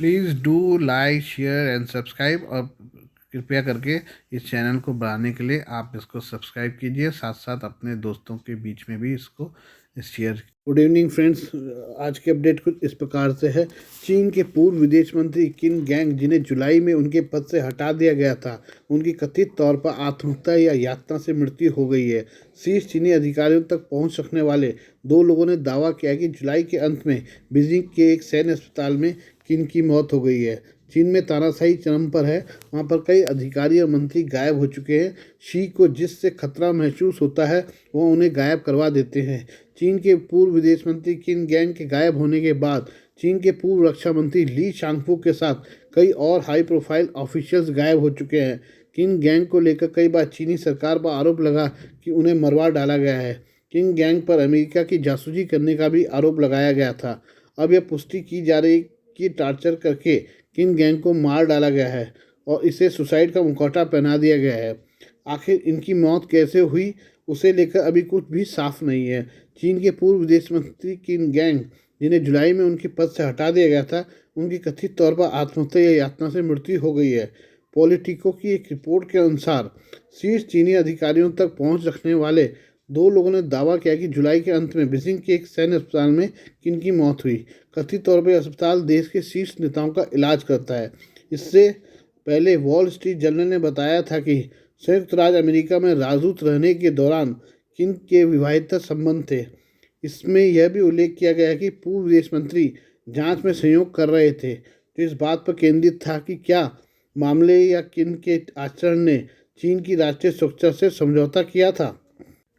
Please do like share and subscribe, और कृपया करके इस चैनल को बढ़ाने के लिए आप इसको सब्सक्राइब कीजिए, साथ साथ अपने दोस्तों के बीच में भी इसको शेयर। गुड इवनिंग फ्रेंड्स, आज की अपडेट कुछ इस प्रकार से है। चीन के पूर्व विदेश मंत्री किन गैंग, जिन्हें जुलाई में उनके पद से हटा दिया गया था, उनकी कथित तौर पर आत्महत्या या यातना से मृत्यु हो गई है। शीर्ष चीनी अधिकारियों तक पहुंच रखने वाले दो लोगों ने दावा किया कि जुलाई के अंत में बीजिंग के एक सैन्य अस्पताल में किन की मौत हो गई है। चीन में तानाशाही चरम पर है, वहाँ पर कई अधिकारी और मंत्री गायब हो चुके हैं। शी को जिससे खतरा महसूस होता है वो उन्हें गायब करवा देते हैं। चीन के पूर्व विदेश मंत्री किन गैंग के गायब होने के बाद चीन के पूर्व रक्षा मंत्री ली शांगफू के साथ कई और हाई प्रोफाइल ऑफिशियल्स गायब हो चुके हैं। किन गैंग को लेकर कई बार चीनी सरकार पर आरोप लगा कि उन्हें मरवा डाला गया है। किन गैंग पर अमेरिका की जासूसी करने का भी आरोप लगाया गया था। अब यह पुष्टि की जा रही कि टार्चर करके किन गैंग को मार डाला गया है और इसे सुसाइड का मुखौटा पहना दिया गया है। आखिर इनकी मौत कैसे हुई उसे लेकर अभी कुछ भी साफ नहीं है। चीन के पूर्व विदेश मंत्री किन गैंग, जिन्हें जुलाई में उनके पद से हटा दिया गया था, उनकी कथित तौर पर आत्महत्या या यातना से मृत्यु हो गई है। पॉलिटिको की एक रिपोर्ट के अनुसार शीर्ष चीनी अधिकारियों तक पहुंच रखने वाले दो लोगों ने दावा किया कि जुलाई के अंत में बीजिंग के एक सैन्य अस्पताल में किन की मौत हुई। कथित तौर पर अस्पताल देश के शीर्ष नेताओं का इलाज करता है। इससे पहले वॉल स्ट्रीट जर्नल ने बताया था कि संयुक्त राज्य अमेरिका में राजदूत रहने के दौरान किन के विवाहित संबंध थे। इसमें यह भी उल्लेख किया गया है कि पूर्व विदेश मंत्री जांच में सहयोग कर रहे थे, जो इस बात पर केंद्रित था कि क्या मामले या किन के आचरण ने चीन की राष्ट्रीय सुरक्षा से समझौता किया था।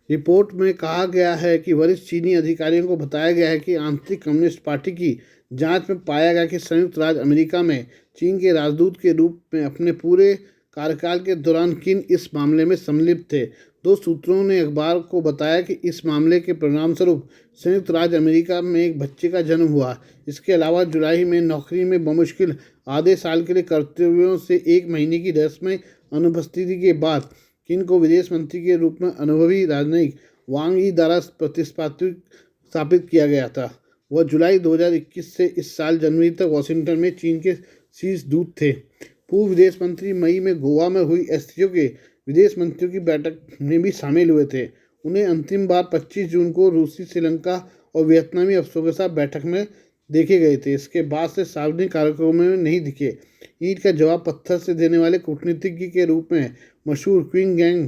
रिपोर्ट में कहा गया है कि वरिष्ठ चीनी अधिकारियों को बताया गया है कि आंतरिक कम्युनिस्ट पार्टी की जांच में पाया गया कि संयुक्त राज्य अमेरिका में चीन के राजदूत के रूप में अपने पूरे कार्यकाल के दौरान किन इस मामले में सम्मिलित थे। दो सूत्रों ने अखबार को बताया कि इस मामले के परिणामस्वरूप संयुक्त राज्य अमेरिका में एक बच्चे का जन्म हुआ। इसके अलावा जुलाई में नौकरी में बमुश्किल आधे साल के लिए कर्तव्यों से एक महीने की रस्मी अनुपस्थिति के बाद किन को विदेश मंत्री के रूप में अनुभवी राजनयिक वांग यी द्वारा स्थापित किया गया था। वह जुलाई 2021 से इस साल जनवरी तक वाशिंगटन में चीन के शीर्ष दूत थे। पूर्व विदेश मंत्री मई में गोवा में हुई एससीओ के विदेश मंत्रियों की बैठक में भी शामिल हुए थे। उन्हें अंतिम बार 25 जून को रूसी, श्रीलंका और वियतनामी अफसरों के साथ बैठक में देखे गए थे। इसके बाद से सार्वजनिक कार्यक्रमों में नहीं दिखे। ईंट का जवाब पत्थर से देने वाले कूटनीतिज्ञ के रूप में मशहूर क्विन गैंग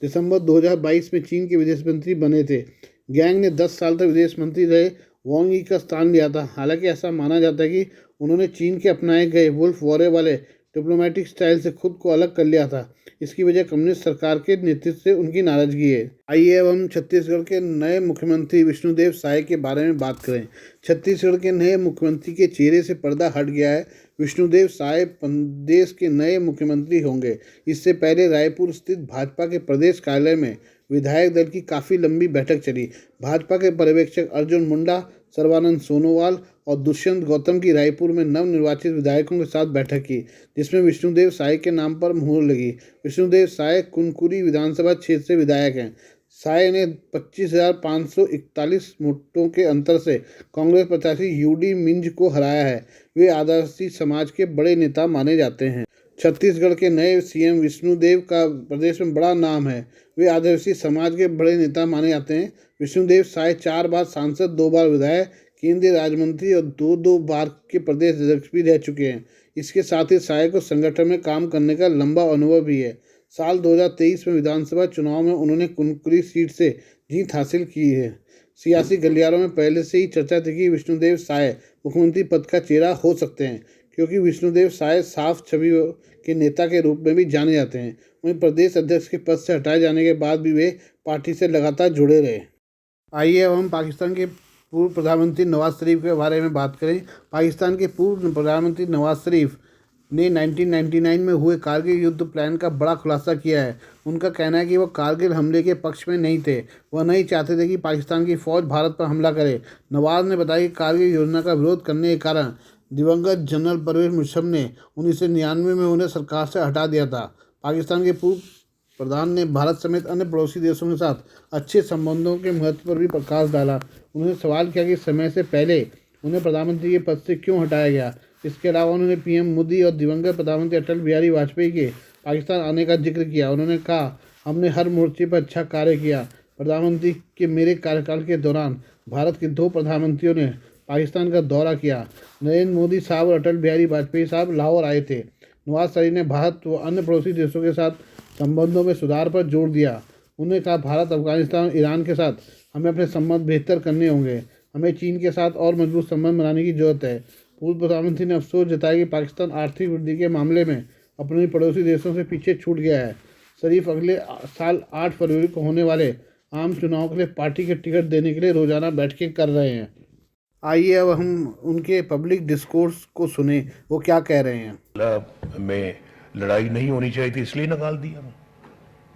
दिसंबर 2022 में चीन के विदेश मंत्री बने थे। गैंग ने 10 साल तक विदेश मंत्री रहे वांग यी का स्थान लिया था। हालांकि ऐसा माना जाता है कि उन्होंने चीन के अपनाए गए वुल्फ वॉरे वाले डिप्लोमेटिक स्टाइल से खुद को अलग कर लिया था। इसकी वजह कम्युनिस्ट सरकार के नेतृत्व से उनकी नाराजगी है। आइए अब हम छत्तीसगढ़ के नए मुख्यमंत्री विष्णुदेव साय के बारे में बात करें। छत्तीसगढ़ के नए मुख्यमंत्री के चेहरे से पर्दा हट गया है। विष्णुदेव साय प्रदेश के नए मुख्यमंत्री होंगे। इससे पहले रायपुर स्थित भाजपा के प्रदेश कार्यालय में विधायक दल की काफ़ी लंबी बैठक चली। भाजपा के पर्यवेक्षक अर्जुन मुंडा, सर्बानंद सोनोवाल और दुष्यंत गौतम की रायपुर में नवनिर्वाचित विधायकों के साथ बैठक की, जिसमें विष्णुदेव साय के नाम पर मुहर लगी। विष्णुदेव साय कुनकुरी विधानसभा क्षेत्र से विधायक हैं। साय ने 25,541 वोटों के अंतर से कांग्रेस प्रत्याशी यूडी मिंज को हराया है। वे आदिवासी समाज के बड़े नेता माने जाते हैं। छत्तीसगढ़ के नए सीएम विष्णुदेव का प्रदेश में बड़ा नाम है। वे आदिवासी समाज के बड़े नेता माने जाते हैं। विष्णुदेव साय 4 बार सांसद, 2 बार विधायक, केंद्रीय राज्य मंत्री और 2 बार के प्रदेश अध्यक्ष भी रह चुके हैं। इसके साथ ही साय को संगठन में काम करने का लंबा अनुभव भी है। साल 2023 में विधानसभा चुनाव में उन्होंने कुनकुरी सीट से जीत हासिल की है। सियासी गलियारों में पहले से ही चर्चा थी कि विष्णुदेव साय मुख्यमंत्री पद का चेहरा हो सकते हैं, क्योंकि विष्णुदेव साय साफ छवि के नेता के रूप में भी जाने जाते हैं। वहीं प्रदेश अध्यक्ष के पद से हटाए जाने के बाद भी वे पार्टी से लगातार जुड़े रहे। आइए अब हम पाकिस्तान के पूर्व प्रधानमंत्री नवाज शरीफ के बारे में बात करें। पाकिस्तान के पूर्व प्रधानमंत्री नवाज शरीफ ने 1999 में हुए कारगिल युद्ध प्लान का बड़ा खुलासा किया है। उनका कहना है कि वह कारगिल हमले के पक्ष में नहीं थे। वह नहीं चाहते थे कि पाकिस्तान की फ़ौज भारत पर हमला करे। नवाज ने बताया कि कारगिल योजना का विरोध करने के कारण दिवंगत जनरल परवेज मुशर्रफ ने 1999 में उन्हें सरकार से हटा दिया था। पाकिस्तान के पूर्व प्रधान ने भारत समेत अन्य पड़ोसी देशों के साथ अच्छे संबंधों के महत्व पर भी प्रकाश डाला। उन्होंने सवाल किया कि समय से पहले उन्हें प्रधानमंत्री के पद से क्यों हटाया गया। इसके अलावा उन्होंने पीएम मोदी और दिवंगत प्रधानमंत्री अटल बिहारी वाजपेयी के पाकिस्तान आने का जिक्र किया। उन्होंने कहा, हमने हर मोर्चे पर अच्छा कार्य किया। प्रधानमंत्री के मेरे कार्यकाल के दौरान भारत के 2 प्रधानमंत्रियों ने पाकिस्तान का दौरा किया। नरेंद्र मोदी साहब और अटल बिहारी वाजपेयी साहब लाहौर आए थे। नवाज शरीफ ने भारत व अन्य पड़ोसी देशों के साथ संबंधों में सुधार पर जोर दिया। उन्होंने कहा, भारत, अफगानिस्तान और ईरान के साथ हमें अपने संबंध बेहतर करने होंगे। हमें चीन के साथ और मजबूत संबंध बनाने की जरूरत है। पूर्व प्रधानमंत्री ने अफसोस जताया कि पाकिस्तान आर्थिक वृद्धि के मामले में अपने पड़ोसी देशों से पीछे छूट गया है। शरीफ अगले साल 8 फरवरी को होने वाले आम चुनाव के लिए पार्टी के टिकट देने के लिए रोजाना बैठकें कर रहे हैं। आइए अब हम उनके पब्लिक डिस्कोर्स को सुने, वो क्या कह रहे हैं। में लड़ाई नहीं होनी चाहिए थी, इसलिए निकाल दिया,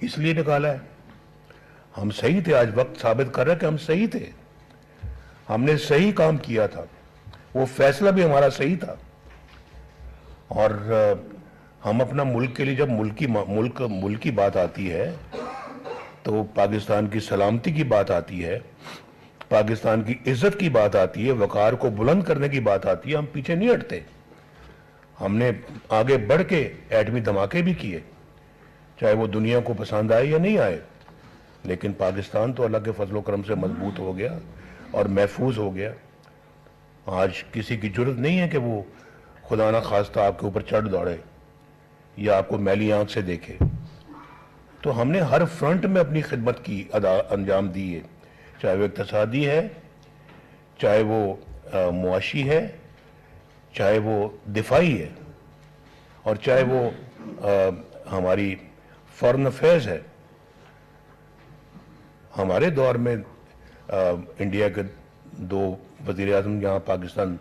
इसलिए निकाला है। हम सही थे, आज वक्त साबित कर रहा है कि हम सही थे, हमने सही काम किया था, वो फैसला भी हमारा सही था। और हम अपना मुल्क के लिए, जब मुल्क की बात आती है तो पाकिस्तान की सलामती की बात आती है, पाकिस्तान की इज्जत की बात आती है, वकार को बुलंद करने की बात आती है, हम पीछे नहीं हटते। हमने आगे बढ़ के एटमी धमाके भी किए, चाहे वो दुनिया को पसंद आए या नहीं आए, लेकिन पाकिस्तान तो अल्लाह के फजलो करम से मजबूत हो गया और महफूज हो गया। आज किसी की जरूरत नहीं है कि वो खुदा ना खास्ता आपके ऊपर चढ़ दौड़े या आपको मैली आंख से देखे। तो हमने हर फ्रंट में अपनी खिदमत की अंजाम दी है, चाहे वो इक्तिसादी है, चाहे वो मुआशी है, चाहे वो दिफाई है, और चाहे वो हमारी फॉरेन अफेयर्स है। हमारे दौर में इंडिया के 2 वज़ीर आज़म यहाँ पाकिस्तान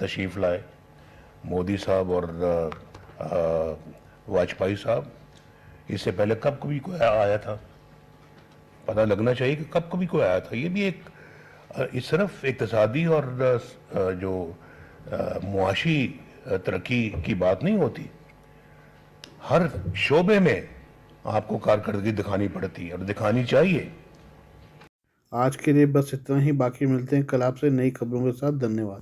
तशरीफ़ लाए, मोदी साहब और वाजपेयी साहब। इससे पहले कब कभी कोई आया था? पता लगना चाहिए कि कब कभी कोई आया था। ये भी एक सिर्फ इक्तिसादी और जो मुआशी तरक्की की बात नहीं होती, हर शोबे में आपको कारकर्दगी दिखानी पड़ती है और दिखानी चाहिए। आज के लिए बस इतना ही, बाकी मिलते हैं कल आपसे नई खबरों के साथ। धन्यवाद।